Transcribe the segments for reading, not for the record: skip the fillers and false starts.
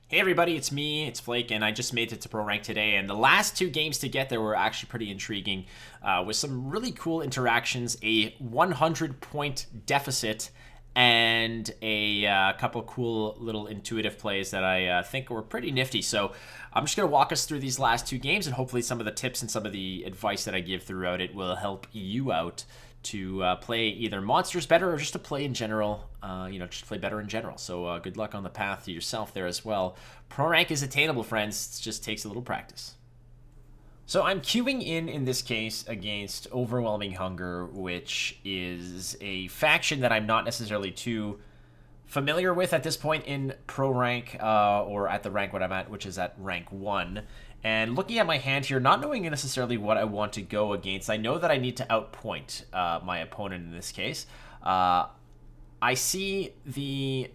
Hey everybody, it's me, it's Flake, and I just made it to Pro Rank today. And the last two games to get there were actually pretty intriguing, with some really cool interactions, a 100-point deficit, and a couple cool little intuitive plays that I think were pretty nifty. So I'm just going to walk us through these last two games, and hopefully some of the tips and some of the advice that I give throughout it will help you out to play either monsters better or just to play in general, just play better in general. So good luck on the path to yourself there as well. Pro rank is attainable, friends. It just takes a little practice. So I'm queuing in this case against Overwhelming Hunger, which is a faction that I'm not necessarily too familiar with at this point in Pro rank, or at the rank what I'm at, which is at rank 1. And looking at my hand here, not knowing necessarily what I want to go against, I know that I need to outpoint my opponent in this case. I see the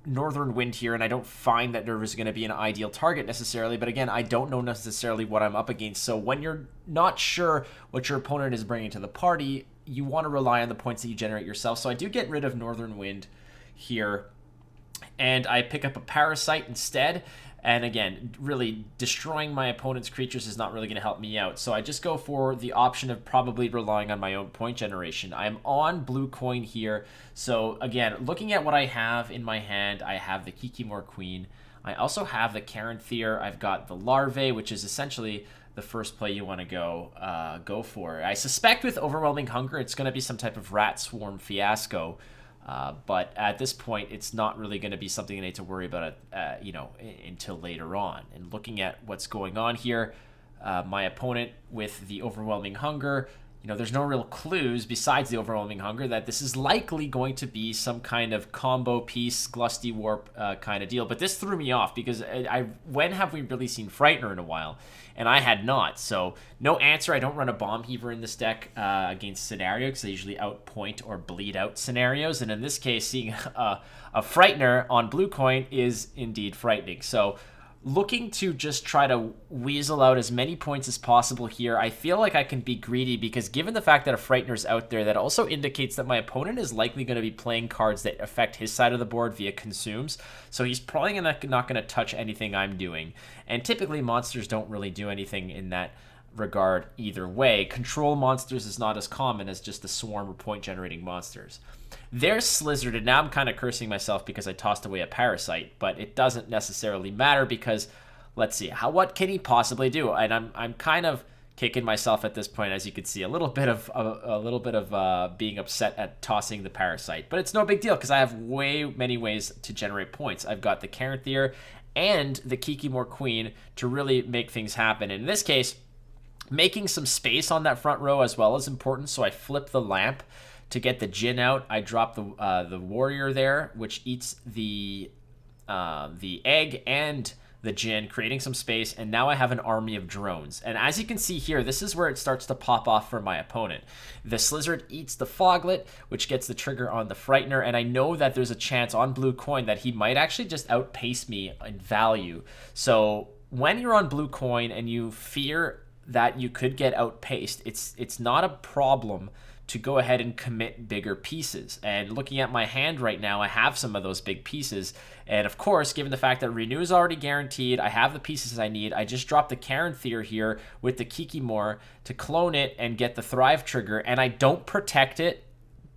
Northern Wind here, and I don't find that there is going to be an ideal target necessarily, but again, I don't know necessarily what I'm up against. So when you're not sure what your opponent is bringing to the party, you want to rely on the points that you generate yourself. So I do get rid of Northern Wind here, and I pick up a Parasite instead. And again, really destroying my opponent's creatures is not really going to help me out. So I just go for the option of probably relying on my own point generation. I'm on blue coin here. So again, looking at what I have in my hand, I have the Kikimor Queen. I also have the Caranthir. I've got the Larvae, which is essentially the first play you want to go for. I suspect with Overwhelming Hunger, it's going to be some type of Rat Swarm fiasco. But at this point, it's not really going to be something I need to worry about, until later on. And looking at what's going on here, my opponent with the Overwhelming Hunger, there's no real clues besides the Overwhelming Hunger that this is likely going to be some kind of combo piece, Glusty Warp kind of deal. But this threw me off because when have we really seen Frightener in a while? And I had not. So no answer. I don't run a Bomb Heaver in this deck against scenario because I usually outpoint or bleed out scenarios. And in this case, seeing a Frightener on blue coin is indeed frightening. So looking to just try to weasel out as many points as possible here. I feel like I can be greedy because given the fact that a Frightener's out there, that also indicates that my opponent is likely going to be playing cards that affect his side of the board via consumes. So he's probably not going to touch anything I'm doing. And typically monsters don't really do anything in that regard either way. Control monsters is not as common as just the swarm or point generating monsters. There's Slizzard, and now I'm kind of cursing myself because I tossed away a Parasite, but it doesn't necessarily matter because, let's see, what can he possibly do? And I'm kind of kicking myself at this point, as you can see, a little bit of being upset at tossing the Parasite, but it's no big deal because I have many ways to generate points. I've got the Caranthir and the Kikimor Queen to really make things happen. And in this case, making some space on that front row as well is important, so I flip the lamp to get the Djinn out. I drop the warrior there, which eats the egg and the Djinn, creating some space, and now I have an army of drones. And as you can see here, this is where it starts to pop off for my opponent. The Slizzard eats the Foglet, which gets the trigger on the Frightener, and I know that there's a chance on blue coin that he might actually just outpace me in value. So when you're on blue coin and you fear that you could get outpaced, it's not a problem to go ahead and commit bigger pieces. And looking at my hand right now, I have some of those big pieces. And of course, given the fact that Renew is already guaranteed, I have the pieces I need. I just dropped the Caranthir here with the Kikimor to clone it and get the Thrive trigger. And I don't protect it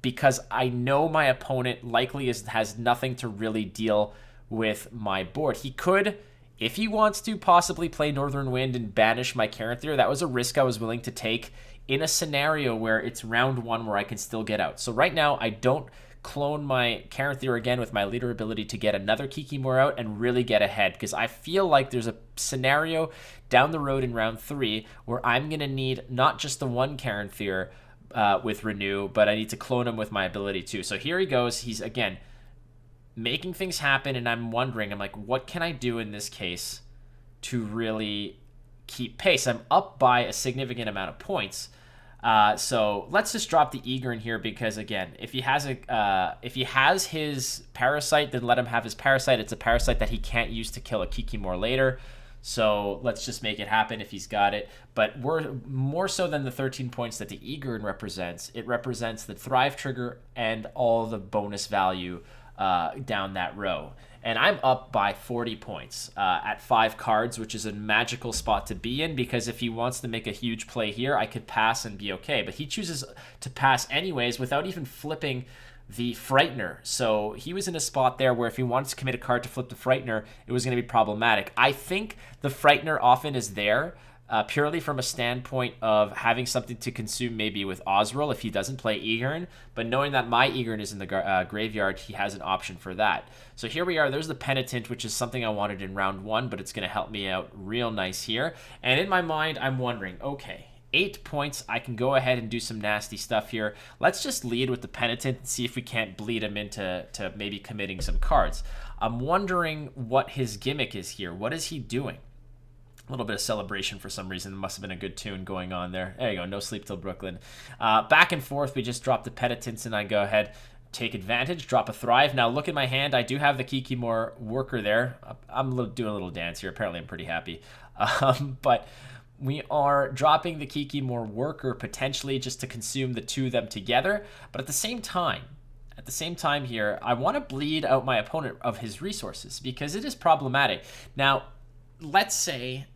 because I know my opponent likely has nothing to really deal with my board. He could, if he wants to, possibly play Northern Wind and banish my Caranthir. That was a risk I was willing to take in a scenario where it's round 1 where I can still get out. So right now, I don't clone my Caranthir again with my leader ability to get another Kikimor out and really get ahead, because I feel like there's a scenario down the road in round 3 where I'm going to need not just the one Caranthir with Renew, but I need to clone him with my ability too. So here he goes. He's, again, making things happen, and I'm like, what can I do in this case to really keep pace? I'm up by a significant amount of points. So let's just drop the Eager in here because, again, if he has his Parasite, then let him have his Parasite. It's a Parasite that he can't use to kill a Kikimor later. So let's just make it happen if he's got it. But we're more so than the 13 points that the Eager represents. It represents the Thrive trigger and all the bonus value down that row. And I'm up by 40 points at 5 cards, which is a magical spot to be in, because if he wants to make a huge play here, I could pass and be okay. But he chooses to pass anyways without even flipping the Frightener. So he was in a spot there where if he wanted to commit a card to flip the Frightener, it was going to be problematic. I think the Frightener often is there purely from a standpoint of having something to consume maybe with Osriel if he doesn't play Egern, but knowing that my Egern is in the graveyard, he has an option for that. So here we are. There's the Penitent, which is something I wanted in round 1, but it's going to help me out real nice here. And in my mind, I'm wondering, okay, 8 points. I can go ahead and do some nasty stuff here. Let's just lead with the Penitent and see if we can't bleed him into maybe committing some cards. I'm wondering what his gimmick is here. What is he doing? A little bit of celebration for some reason. There must have been a good tune going on there. There you go. No sleep till Brooklyn. Back and forth. We just drop the Penitents, and I go ahead, take advantage, drop a Thrive. Now look at my hand. I do have the Kikimor Worker there. I'm doing a little dance here. Apparently I'm pretty happy. But we are dropping the Kikimor Worker potentially just to consume the two of them together. But at the same time here, I want to bleed out my opponent of his resources because it is problematic. Now, let's say,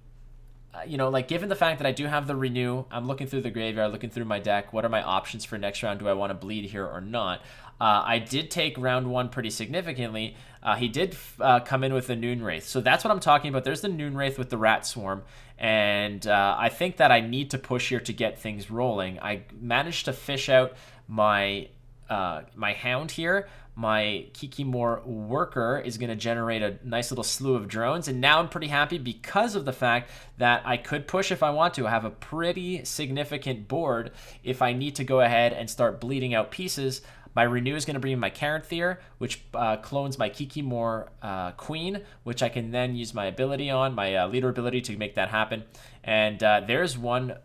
like given the fact that I do have the Renew, I'm looking through the graveyard, looking through my deck. What are my options for next round? Do I want to bleed here or not? I did take round 1 pretty significantly. He did come in with the Noon Wraith. So that's what I'm talking about. There's the Noon Wraith with the Rat Swarm. And I think that I need to push here to get things rolling. I managed to fish out my Hound here. My Kikimor Worker is going to generate a nice little slew of drones. And now I'm pretty happy because of the fact that I could push if I want to. I have a pretty significant board if I need to go ahead and start bleeding out pieces. My Renew is going to bring in my Caranthir, which clones my Kikimor Queen, which I can then use my ability on, my leader ability to make that happen. And there's one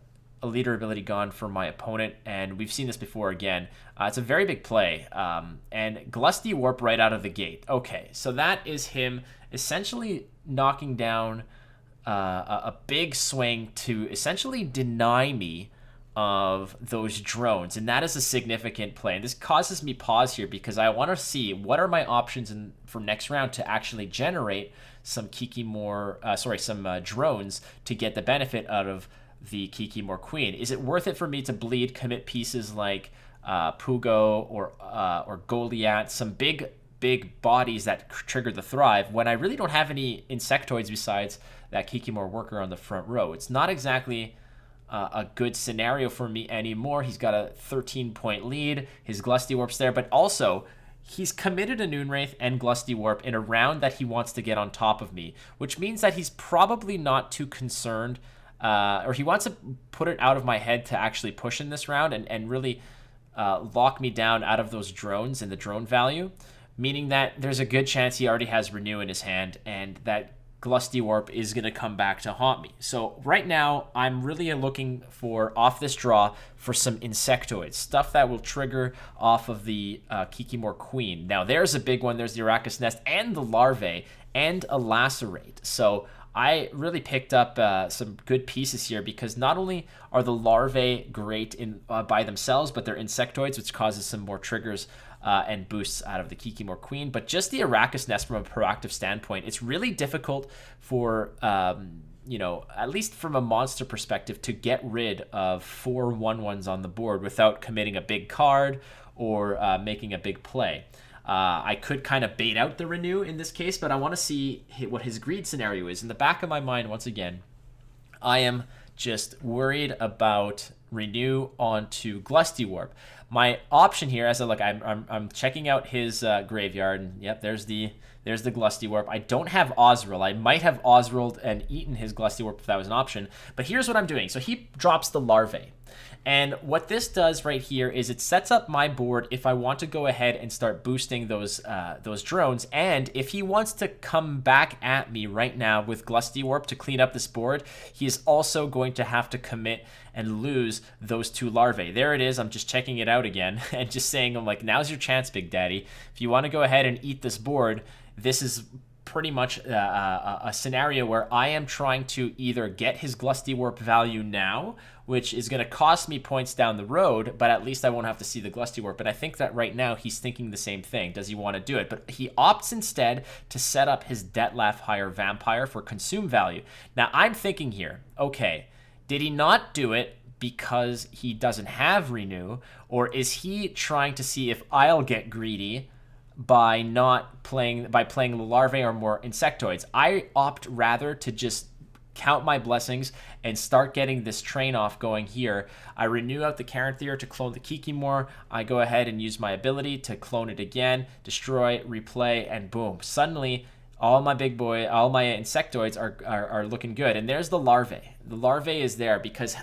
leader ability gone for my opponent, and we've seen this before again. It's a very big play, and Glusty Warp right out of the gate. Okay, so that is him essentially knocking down a big swing to essentially deny me of those drones, and that is a significant play. And this causes me pause here because I want to see what are my options for next round to actually generate some some drones to get the benefit out of the Kikimor Queen. Is it worth it for me to bleed, commit pieces like Pugo or Goliath, some big bodies that trigger the Thrive, when I really don't have any insectoids besides that Kikimor Worker on the front row? It's not exactly a good scenario for me anymore. He's got a 13-point lead. His Glusty Warp's there, but also he's committed a Noon Wraith and Glusty Warp in a round that he wants to get on top of me, which means that he's probably not too concerned, or he wants to put it out of my head to actually push in this round and really lock me down out of those drones and the drone value, meaning that there's a good chance he already has Renew in his hand and that Glusty Warp is going to come back to haunt me. So right now, I'm really looking for, off this draw, for some insectoids, stuff that will trigger off of the Kikimor Queen. Now, there's a big one. There's the Arachis Nest and the Larvae and a Lacerate. So I really picked up some good pieces here because not only are the larvae great by themselves, but they're insectoids, which causes some more triggers and boosts out of the Kikimor Queen. But just the Arachis Nest from a proactive standpoint, it's really difficult for, at least from a monster perspective, to get rid of 4 1/1s on the board without committing a big card or making a big play. I could kind of bait out the Renew in this case, but I want to see what his greed scenario is. In the back of my mind, once again, I am just worried about Renew onto Glusty Warp. My option here, as I look, I'm checking out his graveyard, and yep, there's the Glusty Warp. I don't have Osriel. I might have Osriel and eaten his Glusty Warp if that was an option, but here's what I'm doing. So he drops the Larvae. And what this does right here is it sets up my board if I want to go ahead and start boosting those drones. And if he wants to come back at me right now with Glusty Warp to clean up this board, he is also going to have to commit and lose those 2 larvae. There it is. I'm just checking it out again and just saying, I'm like, now's your chance, Big Daddy. If you want to go ahead and eat this board, this is pretty much a scenario where I am trying to either get his Glusty Warp value now which is going to cost me points down the road, but at least I won't have to see the Glusty Warp. But I think that right now he's thinking the same thing. Does he want to do it? But he opts instead to set up his Detlef Higher Vampire for consume value. Now, I'm thinking here, okay, did he not do it because he doesn't have Renew, or is he trying to see if I'll get greedy by playing the larvae or more insectoids? I opt rather to just count my blessings and start getting this train off going here. I renew out the Caranthir to clone the Kikimor. I go ahead and use my ability to clone it again, destroy, replay, and boom. Suddenly, all my insectoids are looking good. And there's the larvae. The larvae is there because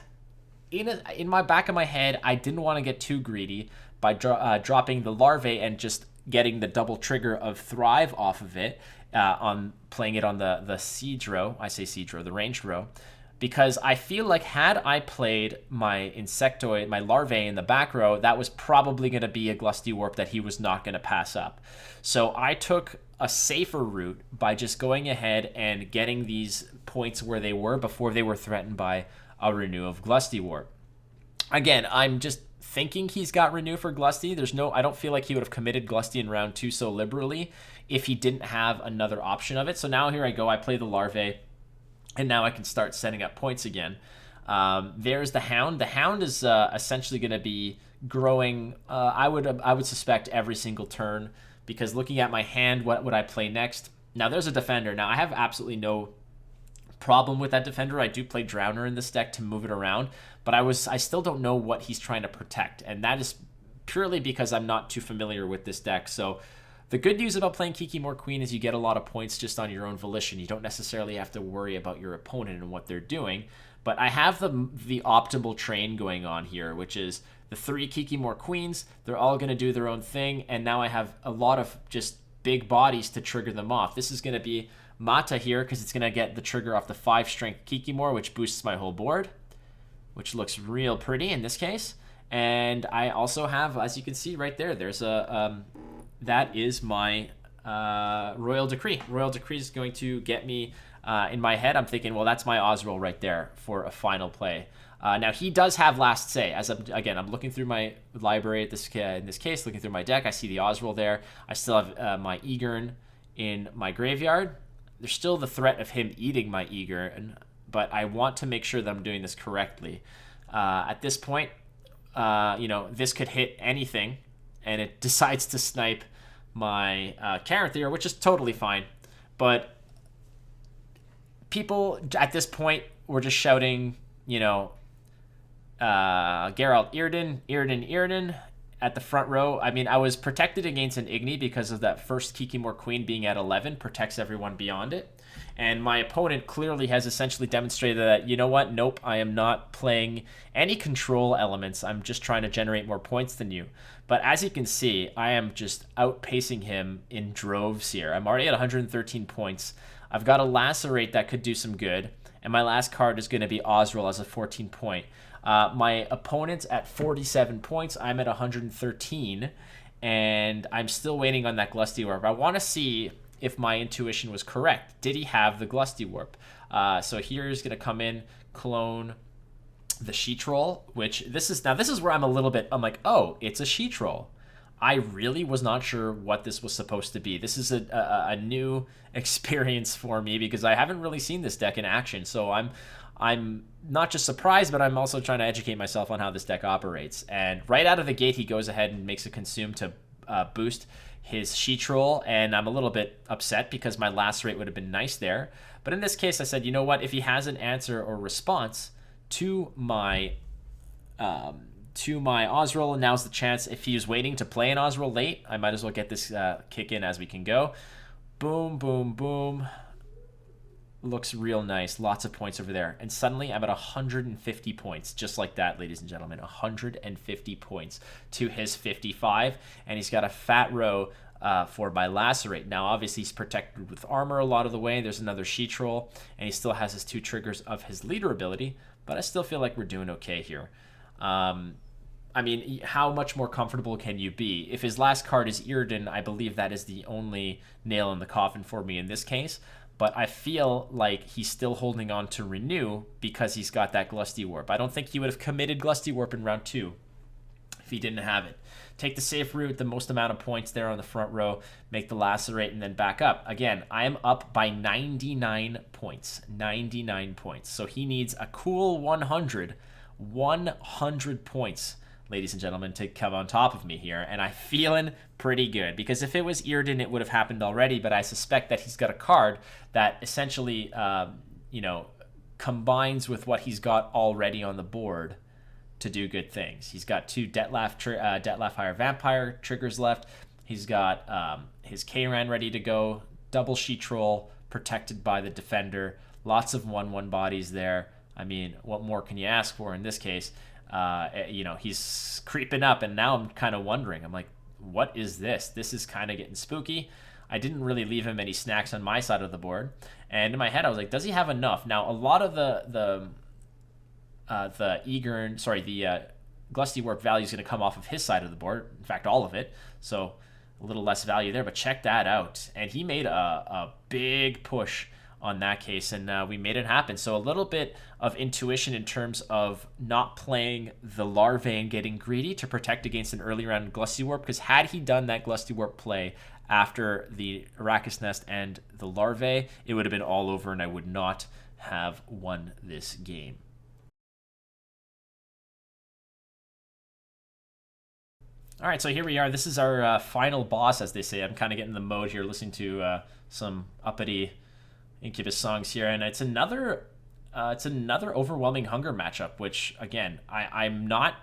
in my back of my head, I didn't want to get too greedy by dropping the larvae and just getting the double trigger of Thrive off of it on playing it on the siege row. I say siege row, the ranged row, because I feel like had I played my insectoid, my larvae in the back row, that was probably going to be a Glusty Warp that he was not going to pass up. So I took a safer route by just going ahead and getting these points where they were before they were threatened by a renew of Glusty Warp. Again, I'm just thinking he's got renew for Glusty. I don't feel like he would have committed Glusty in round 2 so liberally if he didn't have another option of it. So now here I go, I play the larvae, and now I can start setting up points again. There's the Hound. The Hound is essentially going to be growing, I would suspect, every single turn, because looking at my hand, what would I play next? Now there's a Defender. Now I have absolutely no problem with that Defender. I do play Drowner in this deck to move it around, but I still don't know what he's trying to protect, and that is purely because I'm not too familiar with this deck. So the good news about playing Kikimor Queen is you get a lot of points just on your own volition. You don't necessarily have to worry about your opponent and what they're doing. But I have the optimal train going on here, which is the 3 Kikimor Queens. They're all going to do their own thing, and now I have a lot of just big bodies to trigger them off. This is going to be Mata here because it's going to get the trigger off the 5 strength Kikimor, which boosts my whole board, which looks real pretty in this case. And I also have, as you can see right there, there's that is my Royal Decree. Royal Decree is going to get me, in my head, I'm thinking, well, that's my Osriel right there for a final play. Now, he does have Last Say. I'm looking through my library in this case, looking through my deck. I see the Osriel there. I still have my Egern in my graveyard. There's still the threat of him eating my Egern, but I want to make sure that I'm doing this correctly. At this point, this could hit anything, and it decides to snipe my Caranthir, which is totally fine. But people at this point were just shouting, Geralt Irden at the front row. I mean, I was protected against an Igni because of that first Kikimor Queen being at 11, protects everyone beyond it. And my opponent clearly has essentially demonstrated that, you know what, nope, I am not playing any control elements. I'm just trying to generate more points than you. But as you can see, I am just outpacing him in droves here. I'm already at 113 points. I've got a Lacerate that could do some good. And my last card is going to be Osriel as a 14 point. My opponent's at 47 points. I'm at 113. And I'm still waiting on that Glusty Warp. I want to see if my intuition was correct. Did he have the Glusty Warp? So here's going to come in, clone the She-Troll, which this is where I'm like, oh, it's a She-Troll. I really was not sure what this was supposed to be. This is a new experience for me because I haven't really seen this deck in action. So I'm not just surprised, but I'm also trying to educate myself on how this deck operates. And right out of the gate, he goes ahead and makes a consume to boost his She-Troll, and I'm a little bit upset because my Lacerate would have been nice there. But in this case, I said, you know what? If he has an answer or response to my Osriel, now's the chance. If he was waiting to play an Osriel late, I might as well get this kick in as we can go. Boom, boom, boom. Looks real nice. Lots of points over there. And suddenly I'm at 150 points. Just like that, ladies and gentlemen. 150 points to his 55. And he's got a fat row for my Lacerate. Now, obviously, he's protected with armor a lot of the way. There's another She-Troll. And he still has his 2 triggers of his leader ability. But I still feel like we're doing okay here. I mean, how much more comfortable can you be? If his last card is Irden, I believe that is the only nail in the coffin for me in this case. but I feel like he's still holding on to Renew because he's got that Glusty Warp. I don't think he would have committed Glusty Warp in round 2 if he didn't have it. Take the safe route, the most amount of points there on the front row, make the Lacerate, and then back up. Again, I am up by 99 points. 99 points. So he needs a cool 100 points, ladies and gentlemen, to come on top of me here. And I'm feeling pretty good, because if it was Earden, it would have happened already, but I suspect that he's got a card that essentially, combines with what he's got already on the board to do good things. He's got 2 Dettlaff Higher Vampire triggers left. He's got his K-Ran ready to go. Double Sheet Troll protected by the Defender. Lots of 1/1 bodies there. I mean, what more can you ask for in this case? He's creeping up, and now I'm kind of wondering. I'm like, what is this? This is kind of getting spooky. I didn't really leave him any snacks on my side of the board. And in my head, I was like, does he have enough? Now, a lot of the Glusty Warp value is going to come off of his side of the board. In fact, all of it. So a little less value there, but check that out. And he made a big push on that case, and we made it happen. So a little bit of intuition in terms of not playing the Larvae and getting greedy to protect against an early round Glusty Warp, because had he done that Glusty Warp play after the Arrakis Nest and the Larvae, it would have been all over, and I would not have won this game. All right, so here we are. This is our final boss, as they say. I'm kind of getting the mode here, listening to some uppity Incubus songs here, and it's another overwhelming hunger matchup, which again I'm not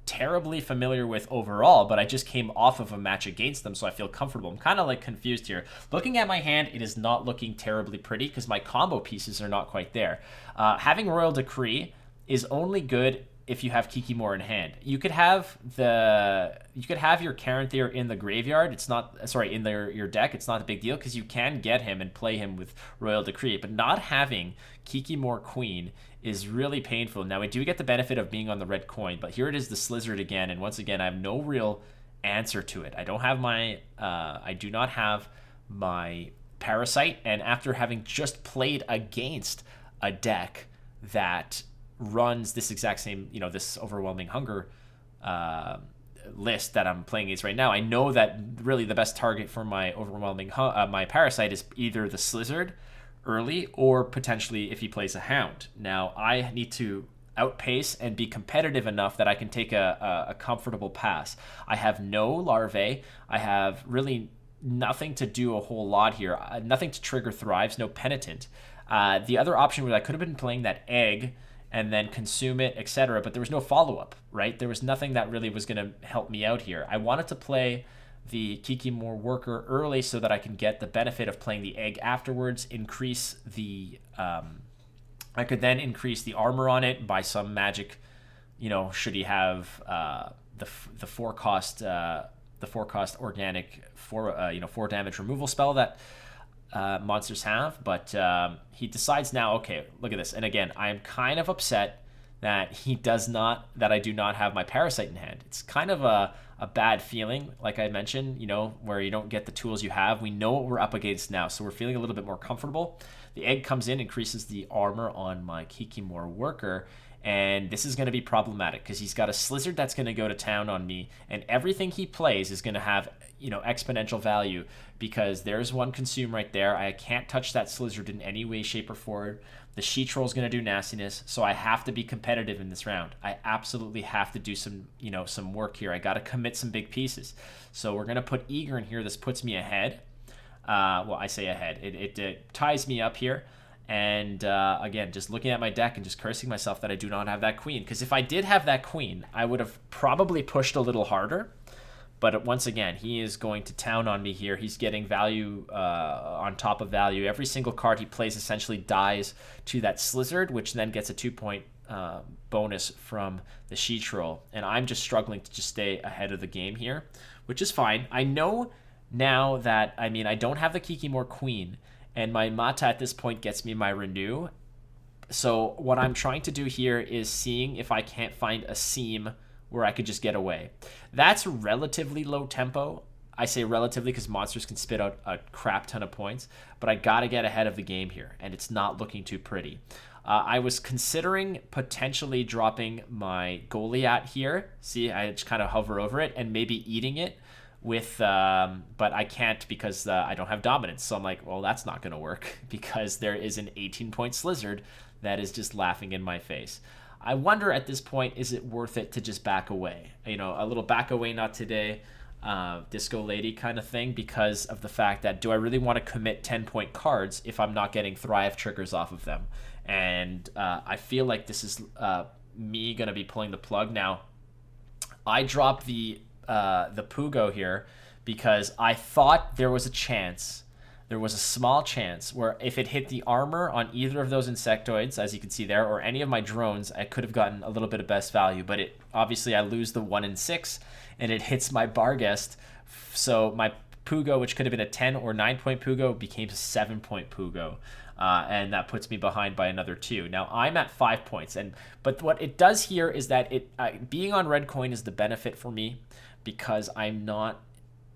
terribly familiar with overall, but I just came off of a match against them, so I feel comfortable. I'm kind of like confused here. Looking at my hand, it is not looking terribly pretty because my combo pieces are not quite there. Having Royal Decree is only good if you have Kikimor in hand. You could have your Caranthir in the graveyard. It's not in your deck. It's not a big deal because you can get him and play him with Royal Decree. But not having Kikimor Queen is really painful. Now we do get the benefit of being on the red coin, but here it is, the Slizzard again, and once again I have no real answer to it. I don't have my I do not have my Parasite, and after having just played against a deck that runs this exact same, this overwhelming hunger list that I'm playing against right now, I know that really the best target for my overwhelming my Parasite is either the Slizzard early or potentially if he plays a Hound. Now I need to outpace and be competitive enough that I can take a comfortable pass. I have no Larvae. I have really nothing to do a whole lot here. Nothing to trigger Thrives. No Penitent. The other option was I could have been playing that Egg and then consume it, etc. But there was no follow-up, right? There was nothing that really was going to help me out here. I wanted to play the Kikimor Worker early so that I can get the benefit of playing the Egg afterwards, increase the... I could then increase the armor on it by some magic, should he have the 4-cost organic 4 damage removal spell that monsters have, but he decides now, okay, look at this. And again, I am kind of upset that I do not have my Parasite in hand. It's kind of a bad feeling, like I mentioned, where you don't get the tools you have. We know what we're up against now, so we're feeling a little bit more comfortable. The Egg comes in, increases the armor on my Kikimor Worker, and this is going to be problematic because he's got a Slizzard that's going to go to town on me, and everything he plays is going to have exponential value because there's one consume right there. I can't touch that Slizzard in any way, shape, or form. The Sheet Troll is going to do nastiness, so I have to be competitive in this round. I absolutely have to do some work here. I got to commit some big pieces. So we're going to put Eager in here. This puts me ahead. Well, I say ahead. It ties me up here. And again, just looking at my deck and just cursing myself that I do not have that Queen. Because if I did have that Queen, I would have probably pushed a little harder. But once again, he is going to town on me here. He's getting value on top of value. Every single card he plays essentially dies to that Slizzard, which then gets a 2-point bonus from the Sheet Troll. And I'm just struggling to just stay ahead of the game here, which is fine. I know now that, I don't have the Kikimor Queen, and my Mata at this point gets me my Renew. So what I'm trying to do here is seeing if I can't find a seam where I could just get away. That's relatively low tempo. I say relatively because monsters can spit out a crap ton of points, but I got to get ahead of the game here, and it's not looking too pretty. I was considering potentially dropping my Goliath here. See, I just kind of hover over it and maybe eating it with, but I can't because I don't have dominance. So I'm like, well, that's not going to work because there is an 18-point Slizzard that is just laughing in my face. I wonder at this point, is it worth it to just back away? You know, a little back away, not today, disco lady kind of thing, because of the fact that do I really want to commit 10-point cards if I'm not getting Thrive triggers off of them? And I feel like this is me going to be pulling the plug. Now, I dropped the Pugo here because I thought there was a chance, there was a small chance where if it hit the armor on either of those insectoids, as you can see there, or any of my drones, I could have gotten a little bit of best value. But it obviously I lose the 1 in 6, and it hits my Barghest. So my Pugo, which could have been a 10 or 9-point Pugo, became a 7-point Pugo. And that puts me behind by another 2. Now I'm at 5 points, but what it does here is that being on red coin is the benefit for me because I'm not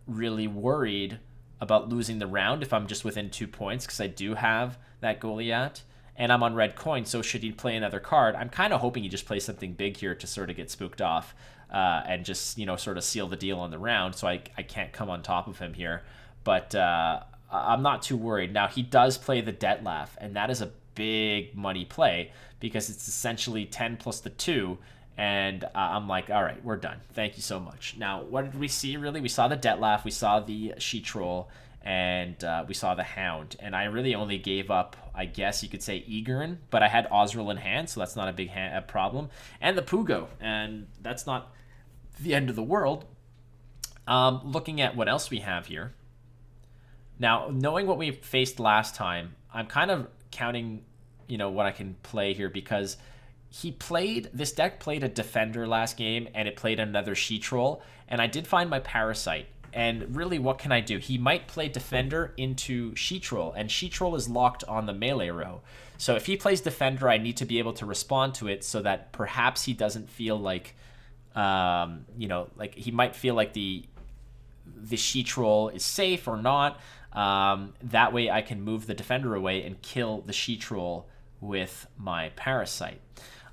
really worried about losing the round if I'm just within 2 points because I do have that Goliath and I'm on red coin. So should he play another card, I'm kind of hoping he just plays something big here to sort of get spooked off and just sort of seal the deal on the round. So I can't come on top of him here, but. I'm not too worried. Now, he does play the Dettlaff, and that is a big money play because it's essentially 10 plus the 2, and I'm like, all right, we're done. Thank you so much. Now, what did we see, really? We saw the Dettlaff, we saw the She-Troll, and we saw the Hound, and I really only gave up, I guess you could say, Egerin, but I had Osriel in hand, so that's not a big problem, and the Pugo, and that's not the end of the world. Looking at what else we have here, now, knowing what we faced last time, I'm kind of counting, what I can play here because this deck played a Defender last game and it played another She-Troll, and I did find my Parasite. And really, what can I do? He might play Defender into She-Troll, and She-Troll is locked on the melee row. So if he plays Defender, I need to be able to respond to it so that perhaps he doesn't feel like, like he might feel like the She-Troll is safe or not. That way I can move the Defender away and kill the She-Troll with my Parasite.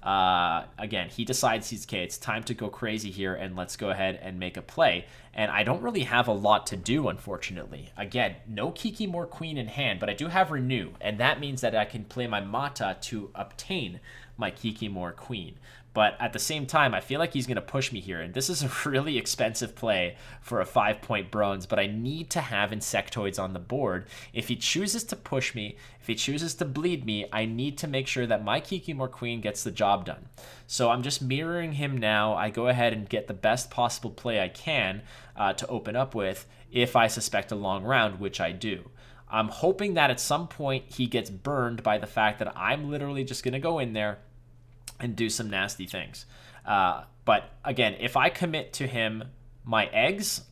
Again, he decides it's time to go crazy here and let's go ahead and make a play. And I don't really have a lot to do, unfortunately. Again, no Kikimor Queen in hand, but I do have Renew, and that means that I can play my Mata to obtain my Kikimor Queen. But at the same time, I feel like he's going to push me here. And this is a really expensive play for a 5-point bronze, but I need to have insectoids on the board. If he chooses to push me, if he chooses to bleed me, I need to make sure that my Kikimor Queen gets the job done. So I'm just mirroring him now. I go ahead and get the best possible play I can to open up with if I suspect a long round, which I do. I'm hoping that at some point he gets burned by the fact that I'm literally just going to go in there and do some nasty things. But again, if I commit to him my eggs,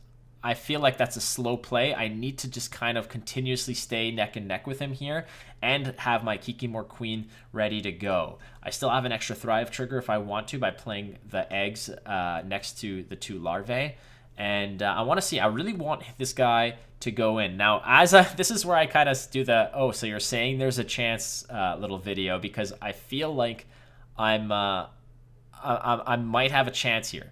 I feel like that's a slow play. I need to just kind of continuously stay neck and neck with him here and have my Kikimor Queen ready to go. I still have an extra Thrive trigger if I want to by playing the eggs next to the 2 larvae. And I want to see, I really want this guy to go in. Now, this is where I kind of do so you're saying there's a chance little video, because I feel like I might have a chance here.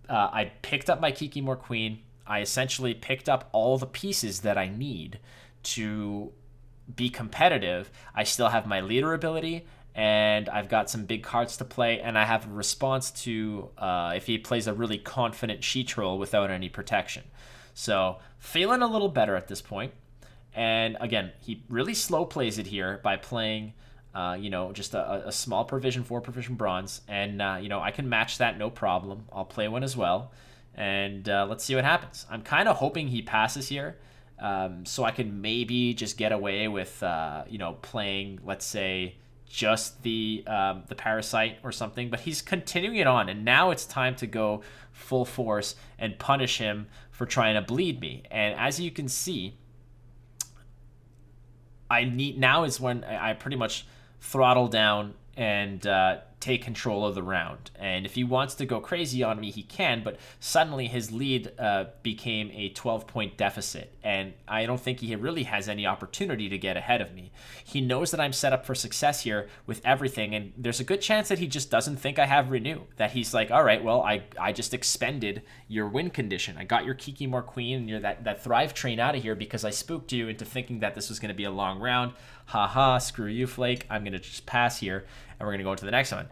I picked up my Kikimor Queen. I essentially picked up all the pieces that I need to be competitive. I still have my leader ability, and I've got some big cards to play, and I have a response to if he plays a really confident She-Troll without any protection. So feeling a little better at this point. And again, he really slow plays it here by playing just a small provision, 4 provision bronze. And, I can match that, no problem. I'll play one as well. And let's see what happens. I'm kind of hoping he passes here so I can maybe just get away with, playing, let's say, just the Parasite or something. But he's continuing it on. And now it's time to go full force and punish him for trying to bleed me. And as you can see, now is when I pretty much throttle down and take control of the round. And if he wants to go crazy on me, he can, but suddenly his lead became a 12-point deficit, and I don't think he really has any opportunity to get ahead of me. He knows that I'm set up for success here with everything, and there's a good chance that he just doesn't think I have Renew, that he's like, all right, well, I just expended your win condition. I got your Kikimor Queen and your that Thrive train out of here because I spooked you into thinking that this was going to be a long round. Haha, screw you, Flake. I'm going to just pass here, and we're going to go to the next one.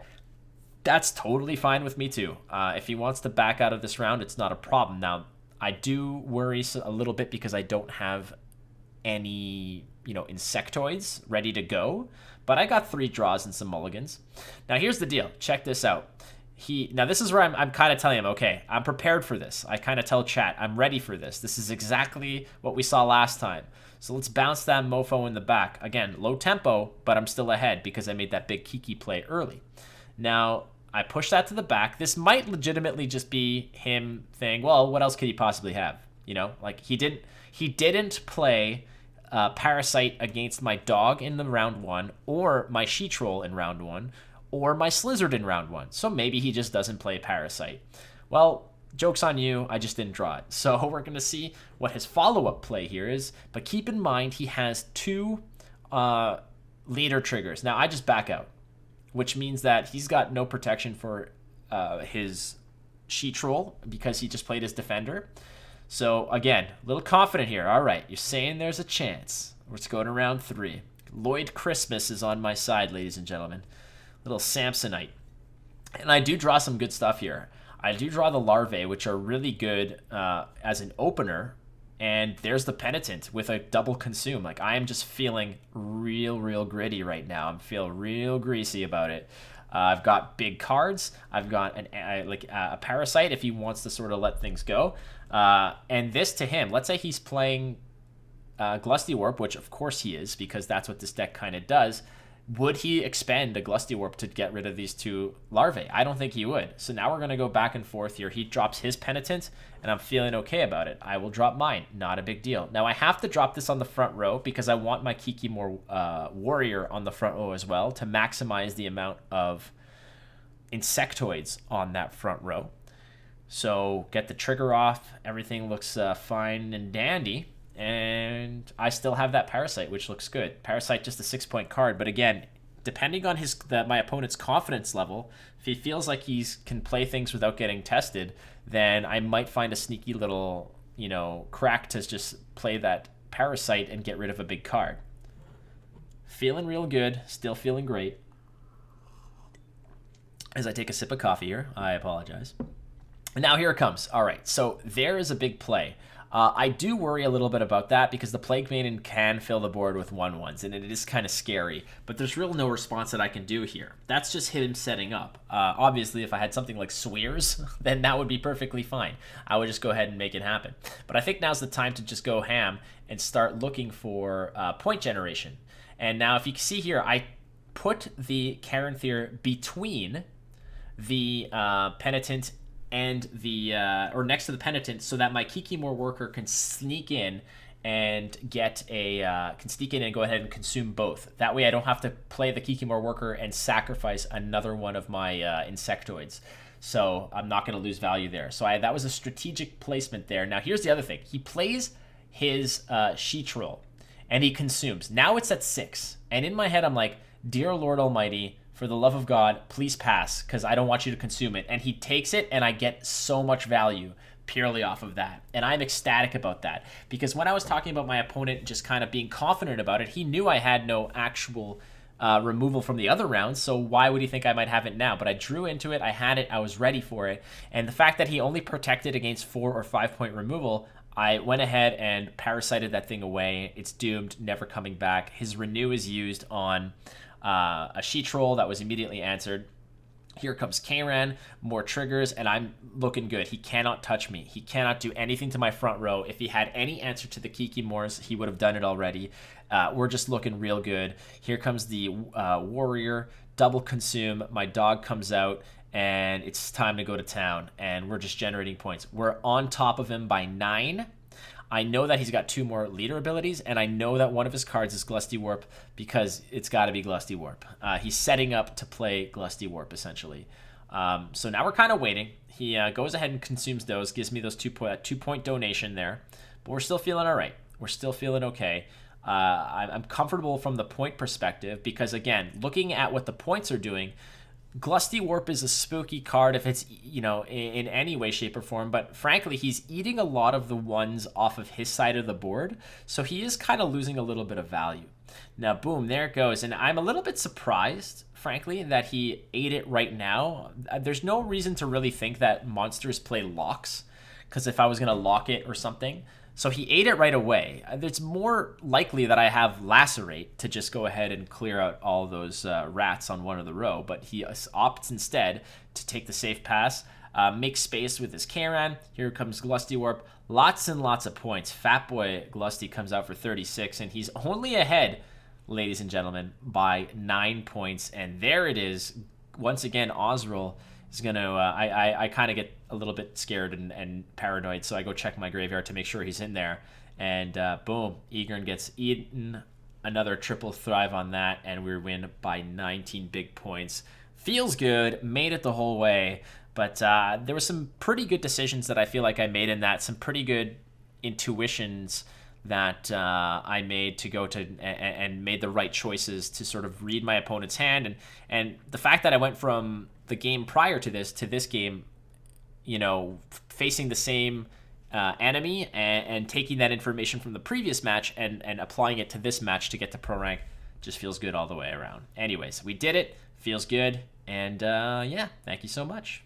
That's totally fine with me too. If he wants to back out of this round, it's not a problem. Now, I do worry a little bit because I don't have any, insectoids ready to go, but I got 3 draws and some mulligans. Now, here's the deal. Check this out. Now, this is where I'm kind of telling him, okay, I'm prepared for this. I kind of tell chat, I'm ready for this. This is exactly what we saw last time. So let's bounce that mofo in the back. Again, low tempo, but I'm still ahead because I made that big Kiki play early. Now, I push that to the back. This might legitimately just be him saying, well, what else could he possibly have? Like he didn't play Parasite against my dog in the round 1, or my She-Troll in round 1, or my Slizzard in round 1. So maybe he just doesn't play Parasite. Well, joke's on you, I just didn't draw it. So we're going to see what his follow-up play here is. But keep in mind, he has 2 leader triggers. Now, I just back out, which means that he's got no protection for his She-Troll because he just played his Defender. So, again, a little confident here. All right, you're saying there's a chance. Let's go to round 3. Lloyd Christmas is on my side, ladies and gentlemen. Little Samsonite. And I do draw some good stuff here. I do draw the Larvae, which are really good as an opener. And there's the Penitent with a double consume. Like, I am just feeling real gritty right now. I'm feeling real greasy about it. I've got big cards. I've got a Parasite if he wants to sort of let things go. And this to him, let's say he's playing Glusty Warp, which of course he is, because that's what this deck kind of does. Would he expend a Glusty Warp to get rid of these 2 larvae? I don't think he would. So now we're going to go back and forth here. He drops his Penitent, and I'm feeling okay about it. I will drop mine. Not a big deal. Now, I have to drop this on the front row because I want my Kikimor Warrior on the front row as well to maximize the amount of insectoids on that front row. So get the trigger off. Everything looks fine and dandy. And I still have that Parasite, which looks good. Parasite, just a 6-point card. But again, depending on my opponent's confidence level, if he feels like he can play things without getting tested, then I might find a sneaky little, crack to just play that Parasite and get rid of a big card. Feeling real good. Still feeling great. As I take a sip of coffee here, I apologize. And now here it comes. All right, so there is a big play. I do worry a little bit about that because the Plague Maiden can fill the board with 1/1s, and it is kind of scary, but there's really no response that I can do here. That's just him setting up. Obviously, if I had something like Swears, then that would be perfectly fine. I would just go ahead and make it happen. But I think now's the time to just go ham and start looking for point generation. And now if you can see here, I put the Caranthir between the Penitent and the or next to the Penitent, so that my Kikimor Worker can sneak in and go ahead and consume both. That way I don't have to play the Kikimor Worker and sacrifice another one of my insectoids. So I'm not going to lose value there. So that was a strategic placement there. Now here's the other thing. He plays his She-Troll and he consumes. Now it's at 6. And in my head I'm like, dear Lord Almighty, for the love of God, please pass, because I don't want you to consume it. And he takes it, and I get so much value purely off of that. And I'm ecstatic about that, because when I was talking about my opponent just kind of being confident about it, he knew I had no actual removal from the other rounds, so why would he think I might have it now? But I drew into it, I had it, I was ready for it. And the fact that he only protected against 4 or 5 point removal, I went ahead and parasited that thing away. It's doomed, never coming back. His Renew is used on a She-Troll that was immediately answered. Here comes Karen, more triggers, and I'm looking good. He cannot touch me. He cannot do anything to my front row. If he had any answer to the Kikimors, he would have done it already. We're just looking real good. Here comes the Warrior, double consume. My dog comes out, and it's time to go to town, and we're just generating points. We're on top of him by 9. I know that he's got 2 more leader abilities, and I know that one of his cards is Glusty Warp because it's got to be Glusty Warp. He's setting up to play Glusty Warp, essentially. So now we're kind of waiting. He goes ahead and consumes those, gives me those 2-point donation there. But we're still feeling all right. We're still feeling okay. I'm comfortable from the point perspective because, again, looking at what the points are doing, Glusty Warp is a spooky card if it's, in any way, shape, or form. But frankly, he's eating a lot of the ones off of his side of the board. So he is kind of losing a little bit of value. Now, boom, there it goes. And I'm a little bit surprised, frankly, that he ate it right now. There's no reason to really think that monsters play locks, because if I was going to lock it or something. So he ate it right away. It's more likely that I have Lacerate to just go ahead and clear out all those rats on one of the row, but he opts instead to take the safe pass, make space with his Karen. Here comes Glusty Warp. Lots and lots of points. Fat Boy Glusty comes out for 36, and he's only ahead, ladies and gentlemen, by 9 points. And there it is. Once again, Osriel is going to... I kind of get a little bit scared and paranoid, so I go check my graveyard to make sure he's in there. And boom, Egern gets eaten. Another triple thrive on that, and we win by 19 big points. Feels good. Made it the whole way. But there were some pretty good decisions that I feel like I made in that. Some pretty good intuitions that I made to go to and made the right choices to sort of read my opponent's hand. And the fact that I went from the game prior to this game, facing the same enemy and taking that information from the previous match and applying it to this match to get to pro rank just feels good all the way around. Anyways, we did it. Feels good. And yeah, thank you so much.